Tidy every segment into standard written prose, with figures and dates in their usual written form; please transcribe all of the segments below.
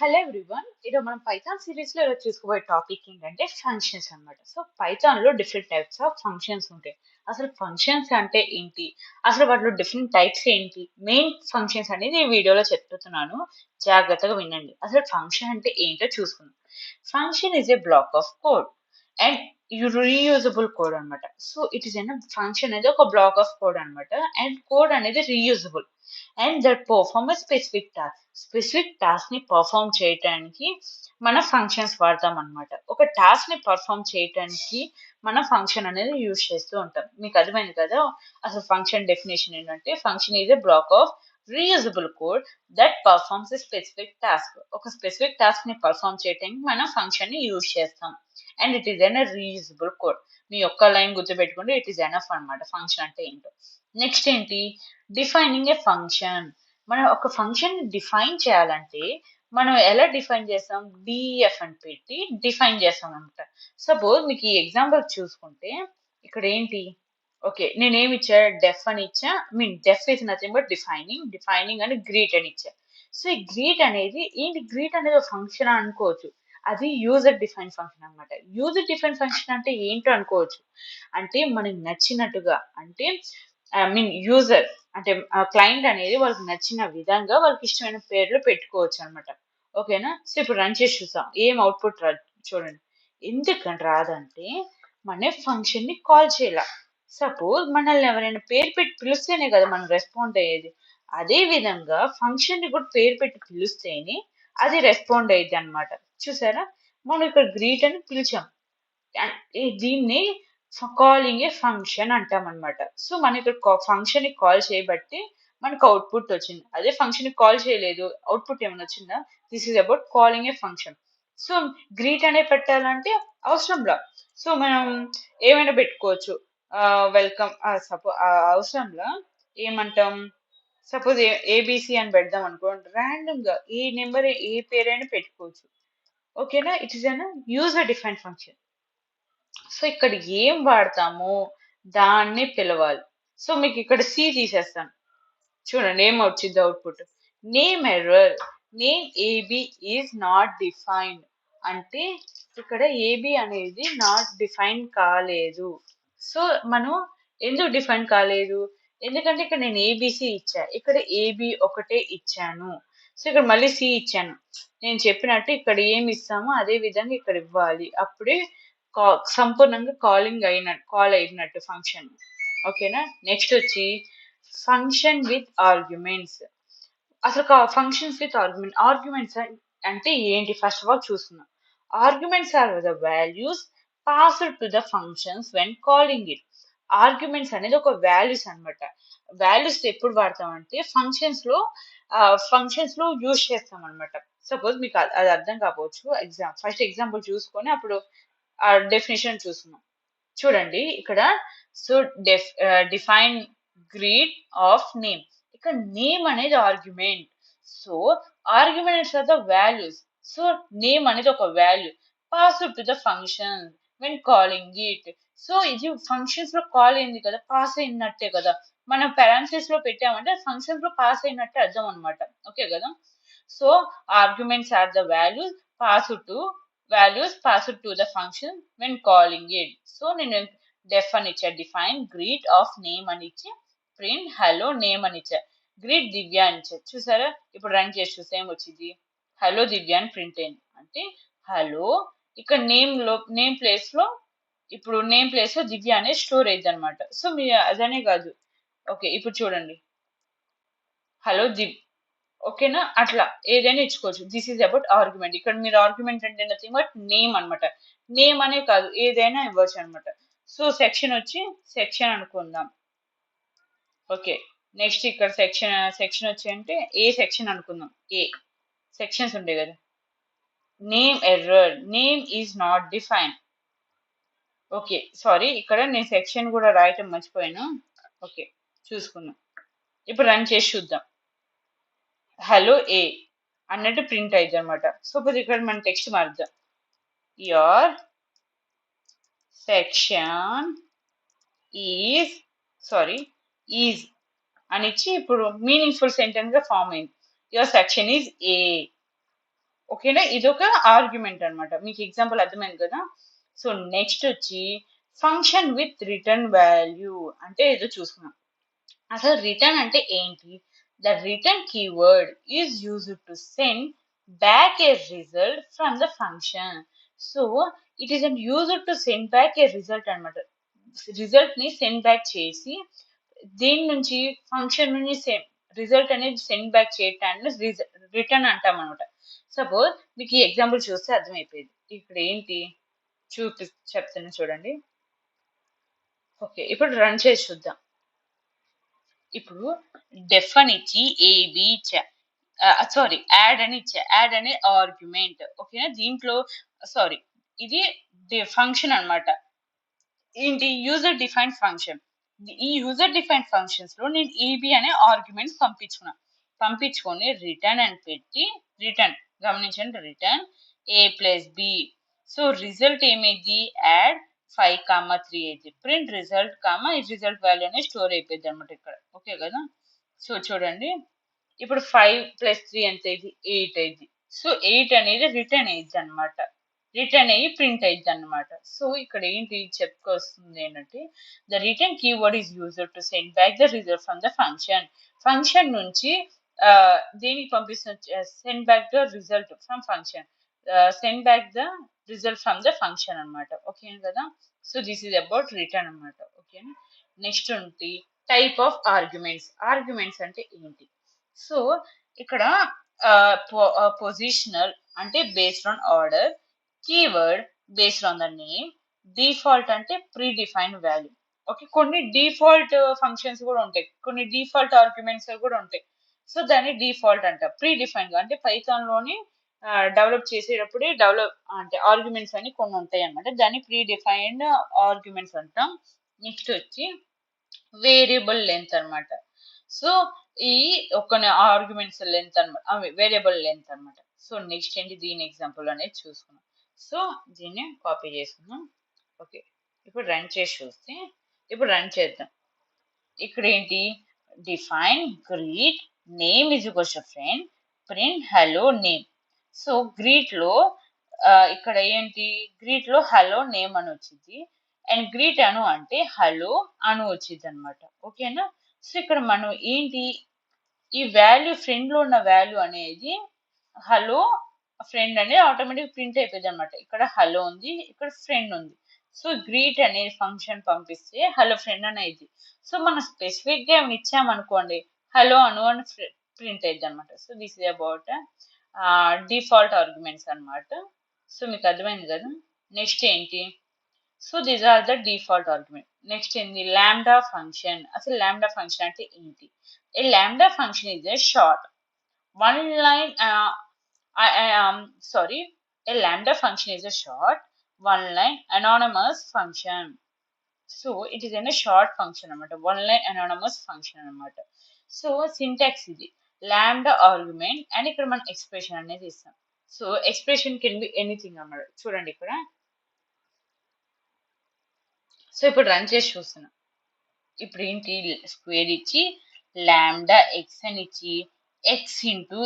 Hello everyone. ఈరోజు మనం Python series లో చూసుకోబోయే టాపిక్ ఏంటంటే ఫంక్షన్స్ అన్నమాట. సో పైథాన్ లో డిఫరెంట్ టైప్స్ ఆఫ్ ఫంక్షన్స్ ఉంటాయి. అసలు ఫంక్షన్స్ అంటే ఏంటి, అసలు వాటిలో డిఫరెంట్ టైప్స్ ఏంటి, మెయిన్ ఫంక్షన్స్ అనేది ఈ వీడియోలో చెప్తున్నాను. జాగ్రత్తగా వినండి. అసలు ఫంక్షన్ అంటే ఏంటో చూసుకుందాం. Function is a block of code and reusable code అన్నమాట. So it is an function అనేది ఒక బ్లాక్ ఆఫ్ కోడ్ అన్నమాట. అండ్ కోడ్ అనేది reusable and that perform specific task ని పర్ఫామ్ చేయటానికి మన ఫంక్షన్స్ వాడతాం అనమాట. ఒక టాస్క్ ని పర్ఫామ్ చేయటానికి మన ఫంక్షన్ అనేది యూజ్ చేస్తూ ఉంటాం. మీకు అర్థమైంది కదా. అసలు ఫంక్షన్ డెఫినేషన్ ఏంటంటే function is a block of reusable code that performs a specific task. ఒక స్పెసిఫిక్ టాస్క్ ని పర్ఫామ్ చేయడానికి మనం ఫంక్షన్ ని యూజ్ చేస్తాం. And it is an reusable code. మీ ఒక్క లైన్ గుర్తుపెట్టుకుంటే ఇట్ ఈస్ ఎనఫ్ అనమాట ఫంక్షన్ అంటే ఏంటో. నెక్స్ట్ ఏంటి, డిఫైనింగ్ ఏ ఫంక్షన్. మనం ఒక ఫంక్షన్ డిఫైన్ చేయాలంటే మనం ఎలా డిఫైన్ చేస్తాం, డిఎఫ్ అని పెట్టి డిఫైన్ చేస్తాం అనమాట. సపోజ్ మీకు ఈ ఎగ్జాంపుల్ చూసుకుంటే ఇక్కడ ఏంటి, ఓకే నేనేమి ఇచ్చా, డెఫ్ అని ఇచ్చా. డెఫ్ ఇస్ నథింగ్ బట్ డిఫైనింగ్ అని గ్రీట్ అని ఇచ్చా. సో ఈ గ్రీట్ అనేది ఏంటి, గ్రీట్ అనేది ఒక ఫంక్షన్ అనుకోవచ్చు. అది యూజర్ డిఫైన్ ఫంక్షన్ అనమాట. యూజర్ డిఫైన్ ఫంక్షన్ అంటే ఏంటో అనుకోవచ్చు. అంటే మనకి నచ్చినట్టుగా, అంటే యూజర్ అంటే క్లయింట్ అనేది వాళ్ళకి నచ్చిన విధంగా వాళ్ళకి ఇష్టమైన పేర్లు పెట్టుకోవచ్చు అనమాట. ఓకేనా. సో ఇప్పుడు రన్ చేసి చూసాం, ఏం అవుట్పుట్ రాదు చూడండి. ఎందుకని రాదంటే మన ఫంక్షన్ ని కాల్ చేయాల. సపోజ్ మనల్ని ఎవరైనా పేరు పెట్టి పిలిస్తేనే కదా మనం రెస్పాండ్ అయ్యేది. అదే విధంగా ఫంక్షన్ ని కూడా పేరు పెట్టి పిలిస్తేనే అది రెస్పాండ్ అయ్యేది అనమాట. చూసారా, మనం ఇక్కడ గ్రీట్ అని పిలిచాం. దీన్ని కాలింగ్ ఏ ఫంక్షన్ అంటాం అనమాట. సో మనకి ఫంక్షన్ ని కాల్ చేయబట్టి మనకు అవుట్పుట్ వచ్చింది. అదే ఫంక్షన్ ని కాల్ చేయలేదు, అవుట్పుట్ ఏమైనా వచ్చిందా? This is about calling A function. So greet అనే పెట్టాలంటే అవసరంలా. సో మనం ఏమైనా పెట్టుకోవచ్చు, వెల్కమ్ అవసరంలా. ఏమంటాం, సపోజ్ ఏబిసి అని పెడదాం అనుకోండి, ర్యాండమ్ గా ఏ నెంబర్ ఏ పేరైనా పెట్టుకోవచ్చు. ఓకేనా. It is an user define function. So ఇక్కడ ఏం వాడతామో దాన్ని పిలవాలి. సో మీకు ఇక్కడ సి తీసేస్తాను. చూడండి ఏం వచ్చింది output. Name error, name AB is not defined. అంటే ఇక్కడ ఏబి అనేది నాట్ డిఫైన్ కాలేదు. సో మనం ఎందుకు డిఫైన్ కాలేదు, ఎందుకంటే ఇక్కడ నేను ఏబిసి ఇచ్చా, ఇక్కడ ఏబి ఒకటే ఇచ్చాను. సో ఇక్కడ మళ్ళీ సి ఇచ్చాను. నేను చెప్పినట్టు ఇక్కడ ఏమి ఇస్తామో అదే విధంగా ఇక్కడ ఇవ్వాలి. అప్పుడే సంపూర్ణంగా కాల్ అయినట్టు ఫంక్షన్. ఓకేనా. నెక్స్ట్ వచ్చి ఫంక్షన్ విత్ ఆర్గ్యుమెంట్స్. అసలు ఫంక్షన్స్ విత్ ఆర్గ్యుమెంట్స్ అంటే ఏంటి, ఫస్ట్ ఆఫ్ ఆల్ చూస్తున్నాం. Arguments are the values passed to the functions when calling it. Arguments అనేది ఒక వాల్యూస్ అన్నమాట. వాల్యూస్ ఎప్పుడు వాడతామంటే ఫంక్షన్స్ లో యూజ్ చేస్తాం అనమాట. సపోజ్ మీకు అది అర్థం కాకపోవచ్చు, ఫస్ట్ ఎగ్జాంపుల్ చూసుకొని అప్పుడు ఆ డెఫినేషన్ చూస్తున్నాం. చూడండి ఇక్కడ. So define greet of name. ఇక్కడ నేమ్ అనేది argument. So arguments are the values. So name అనేది ఒక value pass to the function when calling it. So ఇది ఫంక్షన్స్ లో కాల్ అయింది కదా, పాస్ అయినట్టే కదా. మనం పారాంథసిస్ లో పెట్టామంటే ఫంక్షన్స్ లో పాస్ అయినట్టే అర్థం అనమాట. ఓకే కదా. So arguments are the values passed to the function when calling it. So నేను డెఫ్ అని ఇచ్చా, డిఫైన్ గ్రీట్ ఆఫ్ నేమ్ అని ఇచ్చి ప్రింట్ హలో నేమ్ అని ఇచ్చా, గ్రీట్ దివ్య అని ఇచ్చా. చూసారా, ఇప్పుడు రన్ చేసి చూస్తే ఏం వచ్చింది, హలో దివ్య అని ప్రింట్ అయింది. అంటే హలో, ఇక్కడ నేమ్ ప్లేస్ లో, ఇప్పుడు నేమ్ ప్లేస్ లో దివ్య అనేది స్టోర్ అయింది అనమాట. సో మీరు అదనే కాదు. ఓకే ఇప్పుడు చూడండి, హలో ఓకేనా. అట్లా ఏదైనా ఇచ్చుకోవచ్చు. This is about argument. ఇక్కడ మీరు ఆర్గ్యుమెంట్ అంటే నథింగ్ బట్ నేమ్ అనమాట. నేమ్ అనే కాదు, ఏదైనా ఇవ్వచ్చు అనమాట. సో సెక్షన్ వచ్చి సెక్షన్ అనుకుందాం. ఓకే. నెక్స్ట్ ఇక్కడ సెక్షన్ వచ్చి అంటే ఏ సెక్షన్ అనుకుందాం. ఏ సెక్షన్స్ ఉంటాయి కదా. Name error, name is not define. Okay sorry, ఇక్కడ నేను సెక్షన్ కూడా రాయటం మర్చిపోయాను. ఓకే చూసుకుందాం. ఇప్పుడు రన్ చేసి చూద్దాం. హలో ఏ అన్నట్టు ప్రింట్ అయింది అనమాట. సపోజ్ ఇక్కడ మన టెక్స్ట్ మారుద్దాం. యువర్ సెక్షన్ ఈజ్ ఈజ్ అని ఇచ్చి ఇప్పుడు మీనింగ్ఫుల్ సెంటెన్స్ గా ఫామ్ అయింది. Your section is a. ఓకేనా, ఇది ఒక ఆర్గ్యుమెంట్ అనమాట. మీకు ఎగ్జాంపుల్ అర్థమైంది కదా. సో నెక్స్ట్ వచ్చి ఫంక్షన్ విత్ రిటర్న్ వాల్యూ అంటే ఏదో చూసుకున్నాం. అసలు రిటర్న్ అంటే ఏంటి? The return keyword is used to send back a result from the function. So it is used to send back a result అనమాట. రిజల్ట్ ని సెండ్ బ్యాక్ చేసి దీని నుంచి ఫంక్షన్ నుంచి రిజల్ట్ అనేది సెండ్ బ్యాక్ చేయటాన్ని రిటర్న్ అంటాం అనమాట. సపోజ్ మీకు ఈ ఎగ్జాంపుల్ చూస్తే అర్థమైపోయింది. ఇక్కడ ఏంటి చెప్తాను చూడండి. ఓకే, ఇప్పుడు రన్ చేసి చూద్దాం. ఇప్పుడు డెఫ్ అని ఇచ్చి ఏబి ఇచ్చా, సారీ యాడ్ అని ఇచ్చా, యాడ్ అనే ఆర్గ్యుమెంట్. ఓకేనా, దీంట్లో సారీ ఇది ఫంక్షన్ అనమాట. ఏంటి యూజర్ డిఫైన్డ్ ఫంక్షన్. ఈ యూజర్ డిఫైన్డ్ ఫంక్షన్స్ లో నేను ఏబి అనే ఆర్గ్యుమెంట్స్ పంపించుకొని రిటర్న్ అని పెట్టి రిటర్న్ గమనించండి, రిటర్న్ ఏ ప్లస్ బి. సో రిజల్ట్ ఏమైంది, యాడ్ 5, 3 అయితే ప్రింట్ రిజల్ట్ ఈ రిజల్ట్ వాల్యూ అనేది స్టోర్ అయిపోయింది అనమాట ఇక్కడ. ఓకే కదా. సో చూడండి, ఇప్పుడు 5 + 3 ఎంత అయింది, 8 అయింది. సో 8 అనేది రిటర్న్ అయ్యిద్ది అనమాట, రిటర్న్ అయ్యి ప్రింట్ అయ్యిద్ది అనమాట. సో ఇక్కడ ఏంటి చెప్పుకొస్తుంది ఏంటంటే the return keyword is used to send back the result from the function నుంచి దేనికి పంపిస్తుంది, send back the result from function, send back the result from the function అనమాట. ఓకే కదా. So this is about return అనమాట. ఓకేనా. Next ఏంటి, type of arguments అంటే ఏంటి. సో ఇక్కడ పొజిషనల్ అంటే based on order, keyword based on the name, default అంటే ప్రీ డిఫైన్డ్ వాల్యూ. ఓకే, కొన్ని డిఫాల్ట్ ఫంక్షన్స్ కూడా ఉంటాయి, కొన్ని డిఫాల్ట్ ఆర్గ్యుమెంట్స్ కూడా ఉంటాయి. సో దాన్ని డిఫాల్ట్ అంట. ప్రీ డిఫైన్డ్ అంటే పైథాన్ లోని డెవలప్ చేసేటప్పుడే అంటే ఆర్గ్యుమెంట్స్ అని కొన్ని ఉంటాయి అన్నమాట, దాన్ని ప్రీ డిఫైన్డ్ ఆర్గ్యుమెంట్స్ అంటాం. నెక్స్ట్ వచ్చి వేరియబుల్ లెంత్ అనమాట. సో ఈ ఒక ఆర్గ్యుమెంట్స్ లెంత్ అనమాట, వేరియబుల్ లెంత్ అనమాట. సో నెక్స్ట్ ఏంటి, దీని ఎగ్జాంపుల్ అనేది చూసుకున్నాం. సో దీన్ని కాపీ చేసుకున్నాం. ఓకే, ఇప్పుడు రన్ చేసి చూస్తే, ఇప్పుడు రన్ చేద్దాం. ఇక్కడ ఏంటి, define greet name is equals to friend print hello name. So greet లో ఇక్కడ ఏంటి, గ్రీట్ లో హలో నేమ్ అని వచ్చింది, అండ్ గ్రీట్ అను అంటే హలో అను వచ్చింది అనమాట. ఓకేనా. సో ఇక్కడ మనం ఏంటి, ఈ వాల్యూ ఫ్రెండ్ లో ఉన్న వాల్యూ అనేది హలో ఫ్రెండ్ అనేది ఆటోమేటిక్ ప్రింట్ అయిపోయింది అనమాట. ఇక్కడ హలో ఉంది, ఇక్కడ ఫ్రెండ్ ఉంది. సో గ్రీట్ అనే ఫంక్షన్ పంపిస్తే హలో ఫ్రెండ్ అనేది. సో మనం స్పెసిఫిక్ గా ఏమైనా ఇచ్చామనుకోండి, హలో అను అని ప్రింట్ అయ్యింది అనమాట. So this is about default arguments అనమాట. సో మీకు అర్థమైంది కదా. నెక్స్ట్ ఏంటి, so these are the default argument. Next ఏంటి, లాంబ్డా ఫంక్షన్. అసలు లాంబ్డా ఫంక్షన్ అంటే ఏంటి. A lambda function is a short one line a lambda function is a short one line anonymous function. So it is in a short function అనమాట, one line anonymous function అనమాట. So syntax ఇది lambda argument and ఇక్కడ మనం expression అనేది ఇస్తాం. So expression can be anything అన్నమాట. చూడండి ఇక్కడ. సో ఇప్పుడు రన్ చేసి చూస్తున్నాం. ఇప్పుడు ఏంటి, స్క్వేర్ ఇచ్చి లాంబ్డా ఎక్స్ అని ఇచ్చి X into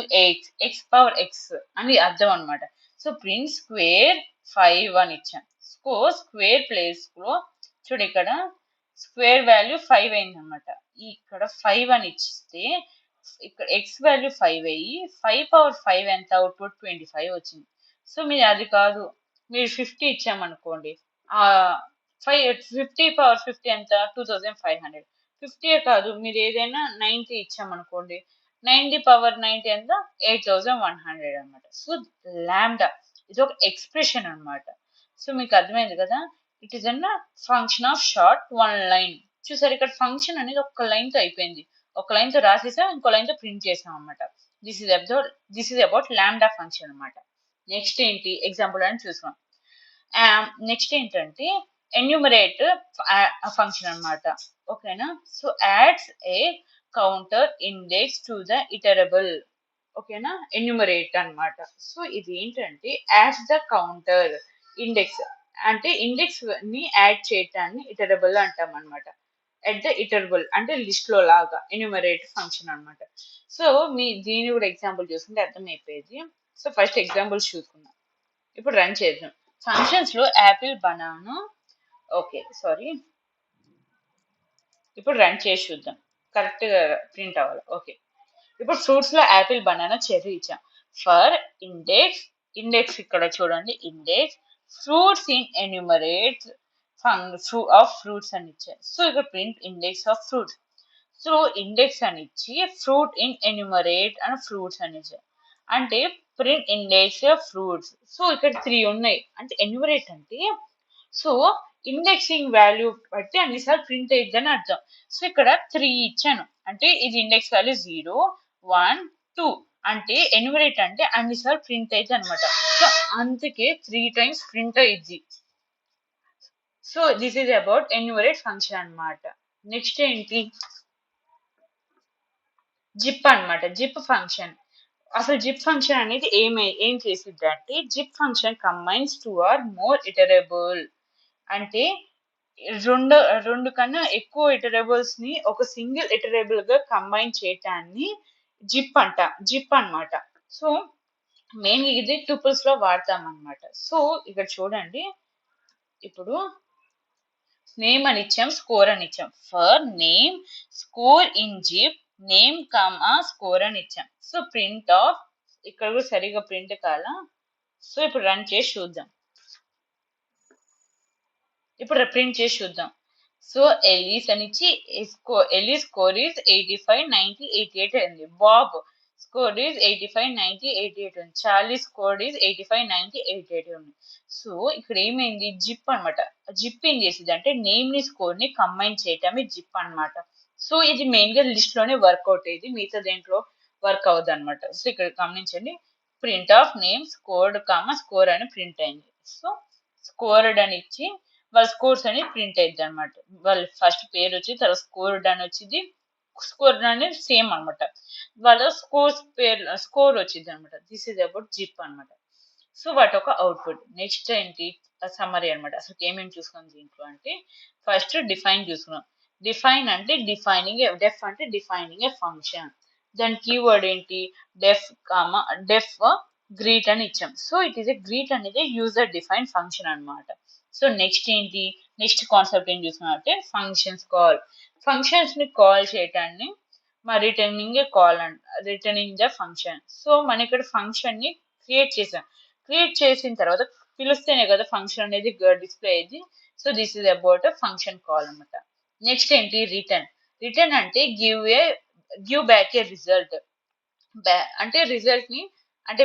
X power X అని అర్థం అనమాట. సో ప్రింట్ స్క్వేర్ 5 అని ఇచ్చాం. స్క్వేర్ ప్లేస్ లో చూడు ఇక్కడ స్క్వేర్ వాల్యూ 5 అయింది అనమాట. ఇక్కడ 5 అని ఇస్తే ఇక్కడ ఎక్స్ వాల్యూ 5 అయ్యి 5 పవర్ 5 ఎంత, అవుట్పుట్ 25 వచ్చింది. సో మీరు అది కాదు, మీరు 50 ఇచ్చామనుకోండి, 50 పవర్ 50 ఎంత, 2500. 50 కాదు, మీరు ఏదైనా 90 ఇచ్చామనుకోండి, 90 పవర్ 90 ఎంత, 8100 అనమాట. సో లాంబ్డా ఇది ఒక ఎక్స్ప్రెషన్ అనమాట. సో మీకు అర్థమైంది కదా. It is an function of short one line. చూసారు, ఇక్కడ ఫంక్షన్ అనేది ఒక లైన్ తో అయిపోయింది, ఒక లైన్ తో రాసేసాం, ఇంకో లైన్ తో ప్రింట్ చేసాం అనమాట. This is about lambda function అనమాట. నెక్స్ట్ ఏంటి ఎగ్జాంపుల్ అని చూసాం. నెక్స్ట్ ఏంటంటే ఎన్యూమరేట్ ఫంక్షన్ అనమాట. ఓకేనా. So ads A counter index to the iterable. ఓకేనా, ఎన్యూమరేట్ అనమాట. సో ఇది ఏంటంటే యాడ్స్ ద కౌంటర్ ఇండెక్స్, అంటే ఇండెక్స్ ని యాడ్ చేయటాన్ని ఇటరబుల్ అంటాం అనమాట. ఎట్ ద ఇటరబుల్ అంటే లిస్ట్ లో లాగా ఎన్యూమరేట్ ఫంక్షన్ అన్నమాట. సో దీని కూడా ఎగ్జాంపుల్ చూసుకుంటే అర్థమైపోయేది. సో ఫస్ట్ ఎగ్జాంపుల్స్ చూసుకుందాం. ఇప్పుడు రన్ చేద్దాం. ఫంక్షన్స్ లో యాపిల్ బనానా, ఓకే సారీ, ఇప్పుడు రన్ చేసి చూద్దాం కరెక్ట్ గా ప్రింట్ అవ్వాలి. ఓకే, ఇప్పుడు ఫ్రూట్స్ లో యాపిల్ బనానా చెర్రీ ఇచ్చాం. ఫర్ ఇండెక్స్, ఇండెక్స్ ఇక్కడ చూడండి, index fruits in enumerate of fruits అని ఇచ్చారు. సో ఇక్కడ print index of fruits. So index అని ఇచ్చి ఫ్రూట్ ఇన్ ఎన్యూమరేట్ అని ఫ్రూట్స్ అని ఇచ్చారు. అంటే print index of fruits. So ఇక్కడ 3 ఉన్నాయి. అంటే ఎన్యూమరేట్ అంటే సో ఇండెక్సింగ్ వాల్యూ బట్టి అన్నిసార్లు ప్రింట్ అయ్యిద్దని అర్థం. సో ఇక్కడ 3 ఇచ్చాను అంటే ఇది ఇండెక్స్ వాల్యూ 0, 1, 2 అంటే ఎన్యూమరేట్ అంటే అన్నిసార్లు ప్రింట్ అయ్యిద్ది అనమాట. సో అందుకే 3 times ప్రింట్ అయ్యిద్ది. So this is about enumerate function అన్నమాట. నెక్స్ట్ ఏంటి, జిప్ అన్నమాట. Zip function. అసలు జిప్ ఫంక్షన్ అనేది ఏం చేసిద్ది అంటే zip function combines 2 or more iterable అంటే రెండు రెండు కన్నా ఎక్కువ ఇటరబుల్స్ ని ఒక సింగిల్ ఇటరబుల్ గా కంబైన్ చేయటాన్ని జిప్ అన్నమాట. సో మెయిన్ ఇది ట్యూపుల్స్ లో వాడతాం అన్నమాట. సో ఇక్కడ చూడండి, ఇప్పుడు నేమ్ అని ఇచ్చాం, స్కోర్ అని ఇచ్చాం. For name score in zip name comma score అని ఇచ్చాం. సో ప్రింట్ ఆఫ్, ఇక్కడ కూడా సరిగా ప్రింట్ కాలా. సో ఇప్పుడు రన్ చేసి చూద్దాం. ఇప్పుడు ప్రింట్ చేసి చూద్దాం. సో ఎలీస్ అని ఇచ్చి ఎలీస్ స్కోర్ ఈజ్ 85, 90, 88 ఉంది. బాబ్ స్కోర్ ఈజ్ 85, 90, 88 ఉంది. చార్లీ స్కోర్ ఈజ్ 85, 90, 88 ఉంది. సో ఇక్కడ ఏమైంది, జిప్ అనమాట. జిప్ ఏం చేసింది అంటే నేమ్ ని స్కోర్ ని కంబైన్ చేయటమే జిప్ అన్నమాట. సో ఇది మెయిన్ గా లిస్ట్ లోనే వర్కౌట్ అయ్యింది, మిగతా దేంట్లో వర్క్ అవ్వదు అనమాట. సో ఇక్కడ గమనించండి, print of name scored comma score అని ప్రింట్ అయింది. సో స్కోర్డ్ అని ఇచ్చి వాళ్ళ స్కోర్స్ అని ప్రింట్ అయ్యింది అనమాట. వాళ్ళ ఫస్ట్ పేరు వచ్చి తర్వాత స్కోర్డ్ అని వచ్చింది. స్కోర్ అనేది సేమ్ అనమాట. వాళ్ళ స్కోర్ వచ్చింది అనమాట. దిస్ ఈజ్ అబౌట్ జిప్ అనమాట. సో వాటి ఒక అవుట్పుట్. నెక్స్ట్ ఏంటి, సమ్మరీ అనమాట. అసలు ఏమేమి చూసుకున్నాం దీంట్లో అంటే ఫస్ట్ డిఫైన్ చూసుకున్నాం. డిఫైన్ అంటే డెఫ్ అంటే డిఫైనింగ్ ఏ ఫంక్షన్. దాని కీవర్డ్ ఏంటి, డెఫ్ గ్రీట్ అని ఇచ్చాం. So it is a greet అనేది యూజర్ డిఫైన్ ఫంక్షన్ అనమాట. సో నెక్స్ట్ ఏంటి, నెక్స్ట్ కాన్సెప్ట్ ఏం చూసుకున్నాం అంటే ఫంక్షన్స్ కాల్. ఫంక్షన్స్ ని కాల్ చేయటాన్ని రిటర్నింగ్ ద ఫంక్షన్. సో మన ఇక్కడ ఫంక్షన్ ని క్రియేట్ చేసాం. క్రియేట్ చేసిన తర్వాత పిలిస్తేనే కదా ఫంక్షన్ అనేది డిస్ప్లే అయ్యింది. So this is about function call అనమాట. నెక్స్ట్ ఏంటి, రిటర్న్. రిటర్న్ అంటే గివ్ బ్యాక్ ఏ రిజల్ట్. అంటే రిజల్ట్ ని అంటే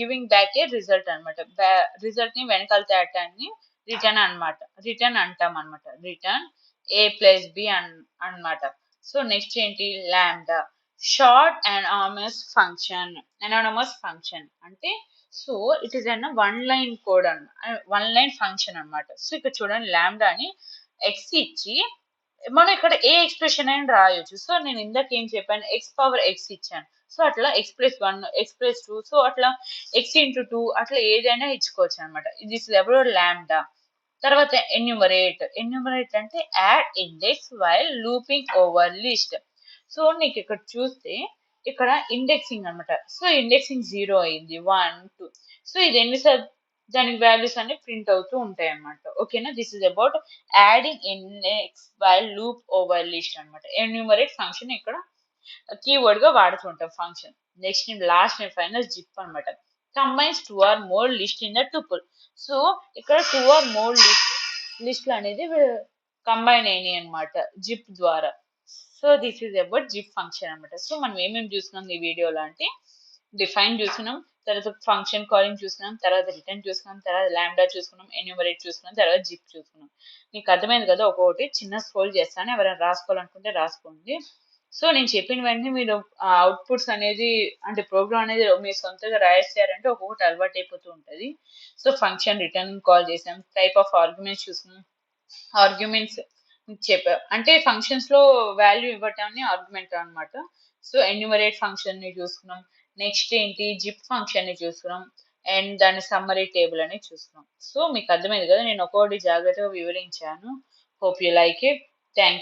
గివింగ్ బ్యాక్ ఏ రిజల్ట్ అనమాట. రిజల్ట్ ని వెనకాల తేటాన్ని రిటర్న్ అంటాం అనమాట. రిటర్న్ A+B అన్నమాట. సో నెక్స్ట్ ఏంటి, లాంబ్డా షార్ట్ అనానమస్ ఫంక్షన్ అంటే సో ఇట్ ఈస్ అన్న 1 line కోడ్ 1 line ఫంక్షన్ అనమాట. సో ఇక్కడ చూడండి, లాంబ్డా అని ఎక్స్ ఇచ్చి మనం ఇక్కడ ఏ ఎక్స్ప్రెషన్ అయినా రాయొచ్చు. సో నేను ఇందాక ఏం చెప్పాను, x⁻x ఇచ్చాను. సో అట్లా x+1, x+2, సో అట్లా x×2 అట్లా ఏదైనా ఇచ్చుకోవచ్చు అనమాట. This is about lambda. తర్వాత ఎన్యూమరేట్ అంటే add index while looping over list. So నీకు ఇక్కడ చూస్తే ఇక్కడ ఇండెక్సింగ్ అనమాట. సో ఇండెక్సింగ్ 0 అయింది, 1, 2. సో ఇది ఎన్నిసార్లు దానికి వాల్యూస్ అన్ని ప్రింట్ అవుతూ ఉంటాయి అన్నమాట. ఓకేనా, this is about adding index while loop over list అనమాట. ఎన్యూమరేట్ ఫంక్షన్ ఇక్కడ కీవర్డ్ గా వాడుతుంటాం function. Next last and final zip అనమాట. Combines 2 or more list in the tuple. So ఇక్కడ 2 or more లిస్ట్లు అనేది కంబైన్ అయినాయి అనమాట జిప్ ద్వారా. So this is about zip function అనమాట. సో మనం ఏమేమి చూసుకున్నాం ఈ వీడియోలో అంటే డిఫైన్ చూసుకున్నాం, తర్వాత ఫంక్షన్ కాలింగ్ చూసుకున్నాం, తర్వాత రిటర్న్ చూసుకున్నాం, తర్వాత లాంబ్డా చూసుకున్నాం, ఎన్యూమరేట్ చూసుకున్నాం, తర్వాత జిప్ చూసుకున్నాం. మీకు అర్థమైంది కదా. ఒక్కొక్కటి చిన్న స్క్రోల్ చేస్తాను, ఎవరైనా రాసుకోవాలనుకుంటే రాసుకోండి. సో నేను చెప్పిన వెంటనే మీరు అవుట్పుట్స్ అనేది అంటే ప్రోగ్రామ్ అనేది మీరు సొంతగా రాసేసారంటే ఒక్కొక్కటి అలవాటు అయిపోతూ ఉంటుంది. సో ఫంక్షన్ రిటర్న్ కాల్ చేసాం, టైప్ ఆఫ్ ఆర్గ్యుమెంట్స్ చూసుకున్నాం. ఆర్గ్యుమెంట్స్ చెప్పా అంటే ఫంక్షన్స్ లో వాల్యూ ఇవ్వటాన్ని ఆర్గ్యుమెంట్ అనమాట. సో ఎన్యూమరేట్ ఫంక్షన్ ని చూసుకున్నాం. నెక్స్ట్ ఏంటి, జిప్ ఫంక్షన్ ని చూసుకున్నాం, అండ్ దాని సమ్మరీ టేబుల్ అని చూసుకున్నాం. సో మీకు అర్థమైంది కదా, నేను ఒక్కొక్కటి జాగ్రత్తగా వివరించాను. Hope you like it. Thank